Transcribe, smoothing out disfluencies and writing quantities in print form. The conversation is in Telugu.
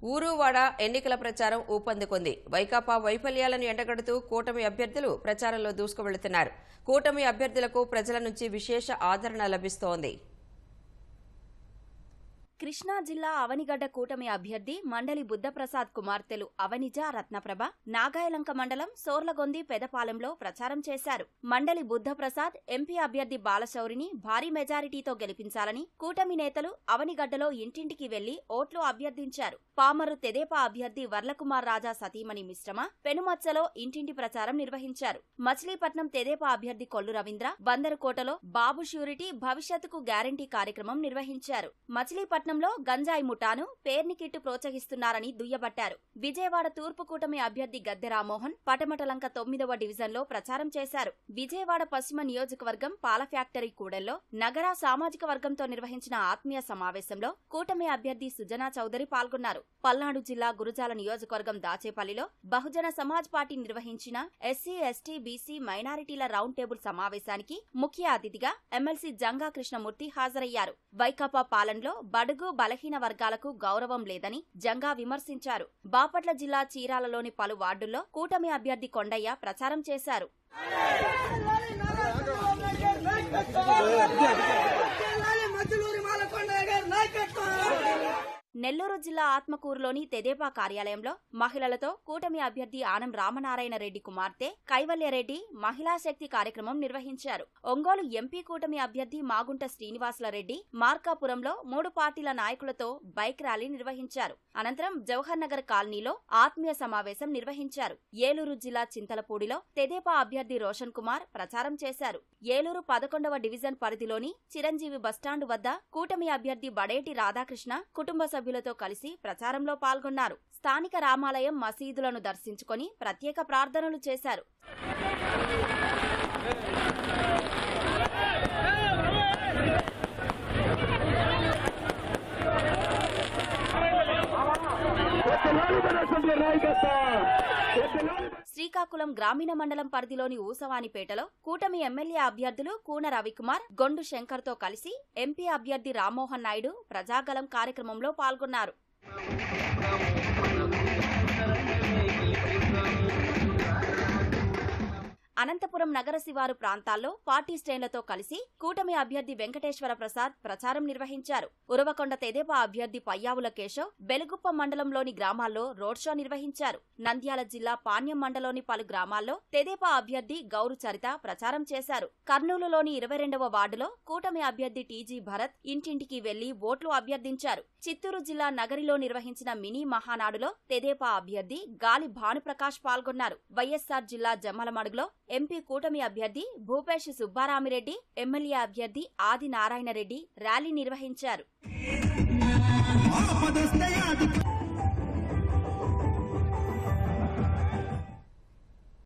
ఊరువాడ ఎన్నికల ప్రచారం ఊపందుకుంది. వైకాపా వైఫల్యాలను ఎండగడుతూ కూటమి అభ్యర్థులు ప్రచారంలో దూసుకువెళుతున్నారు. కూటమి అభ్యర్థులకు ప్రజల నుంచి విశేష ఆదరణ లభిస్తోంది. కృష్ణా జిల్లా అవనిగడ్డ కూటమి అభ్యర్థి మండలి బుద్ధప్రసాద్ కుమార్తెలు అవనిజ, రత్నప్రభ నాగాయలంక మండలం సోర్లగొంది పెదపాలెంలో ప్రచారం చేశారు. మండలి బుద్ధప్రసాద్ ఎంపీ అభ్యర్థి బాలశౌరిని భారీ మెజారిటీతో గెలిపించాలని కూటమి నేతలు అవనిగడ్డలో ఇంటింటికి వెళ్లి ఓట్లు అభ్యర్థించారు. పామరు తెదేపా అభ్యర్థి వర్లకుమార్ రాజా సతీమణి మిశ్రమ పెనుమచ్చలో ఇంటింటి ప్రచారం నిర్వహించారు. మచిలీపట్నం తెదేపా అభ్యర్థి కొల్లు రవీంద్ర బందరుకోటలో బాబు ష్యూరిటీ భవిష్యత్తుకు గ్యారంటీ కార్యక్రమం నిర్వహించారు. మచిలీపట్నంలో గంజాయి ముఠాను పేర్నికిట్టు ప్రోత్సహిస్తున్నారని దుయ్యబట్టారు. విజయవాడ తూర్పు కూటమి అభ్యర్థి గద్దె రామ్మోహన్ పటమటలంక 9వ డివిజన్లో ప్రచారం చేశారు. విజయవాడ పశ్చిమ నియోజకవర్గం పాల ఫ్యాక్టరీ కూడల్లో నగర సామాజిక వర్గంతో నిర్వహించిన ఆత్మీయ సమావేశంలో కూటమి అభ్యర్థి సుజనా చౌదరి పాల్గొన్నారు. పల్నాడు జిల్లా గురుజాల నియోజకవర్గం దాచేపల్లిలో బహుజన సమాజ్ పార్టీ నిర్వహించిన ఎస్సీ, ఎస్టీ, బీసీ, మైనారిటీల రౌండ్ టేబుల్ సమావేశానికి ముఖ్య అతిథిగా ఎమ్మెల్సీ జంగా కృష్ణమూర్తి హాజరయ్యారు. వైకాపా పాలనలో బడుగు బలహీన వర్గాలకు గౌరవం లేదని జంగా విమర్శించారు. బాపట్ల జిల్లా చీరాలలోని పలు వార్డుల్లో కూటమి అభ్యర్థి కొండయ్య ప్రచారం చేశారు. నెల్లూరు జిల్లా ఆత్మకూరులోని తెదేపా కార్యాలయంలో మహిళలతో కూటమి అభ్యర్థి ఆనం రామనారాయణ రెడ్డి కుమార్తె కైవల్యరెడ్డి మహిళా శక్తి కార్యక్రమం నిర్వహించారు. ఒంగోలు ఎంపీ కూటమి అభ్యర్థి మాగుంట శ్రీనివాసులరెడ్డి మార్కాపురంలో 3 పార్టీల నాయకులతో బైక్ ర్యాలీ నిర్వహించారు. అనంతరం జవహర్ నగర్ కాలనీలో ఆత్మీయ సమావేశం నిర్వహించారు. ఏలూరు జిల్లా చింతలపూడిలో తెదేపా అభ్యర్థి రోషన్ కుమార్ ప్రచారం చేశారు. ఏలూరు 11వ డివిజన్ పరిధిలోని చిరంజీవి బస్టాండు వద్ద కూటమి అభ్యర్థి బడేటి రాధాకృష్ణ కుటుంబ సభ్యులతో కలిసి ప్రచారంలో పాల్గొన్నారు. స్థానిక రామాలయం, మసీదులను దర్శించుకొని ప్రత్యేక ప్రార్థనలు చేశారు. శ్రీకాకుళం గ్రామీణ మండలం పరిధిలోని ఊసవానిపేటలో కూటమి ఎమ్మెల్యే అభ్యర్థులు కూన రవికుమార్, గొండు శంకర్తో కలిసి ఎంపీ అభ్యర్థి రామ్మోహన్ నాయుడు ప్రజాగలం కార్యక్రమంలో పాల్గొన్నారు. అనంతపురం నగర శివారు ప్రాంతాల్లో పార్టీ శ్రేణులతో కలిసి కూటమి అభ్యర్థి వెంకటేశ్వర ప్రసాద్ ప్రచారం నిర్వహించారు. ఉరవకొండ తెదేపా అభ్యర్థి పయ్యావుల కేశవ్ బెలుగుప్ప మండలంలోని గ్రామాల్లో రోడ్ షో నిర్వహించారు. నంద్యాల జిల్లా పాణ్యం మండలంలోని పలు గ్రామాల్లో తెదేపా అభ్యర్థి గౌరు చరిత ప్రచారం చేశారు. కర్నూలులోని 22వ వార్డులో కూటమి అభ్యర్థి టీజీ భరత్ ఇంటింటికి వెళ్లి ఓట్లు అభ్యర్థించారు. చిత్తూరు జిల్లా నగరిలో నిర్వహించిన మినీ మహానాడులో తెదేపా అభ్యర్థి గాలి భానుప్రకాష్ పాల్గొన్నారు. వైఎస్సార్ జిల్లా జమ్మలమడుగులో ఎంపీ కూటమి అభ్యర్థి భూపేష్ సుబ్బారామిరెడ్డి, ఎమ్మెల్యే అభ్యర్థి ఆది నారాయణ రెడ్డి ర్యాలీ నిర్వహించారు.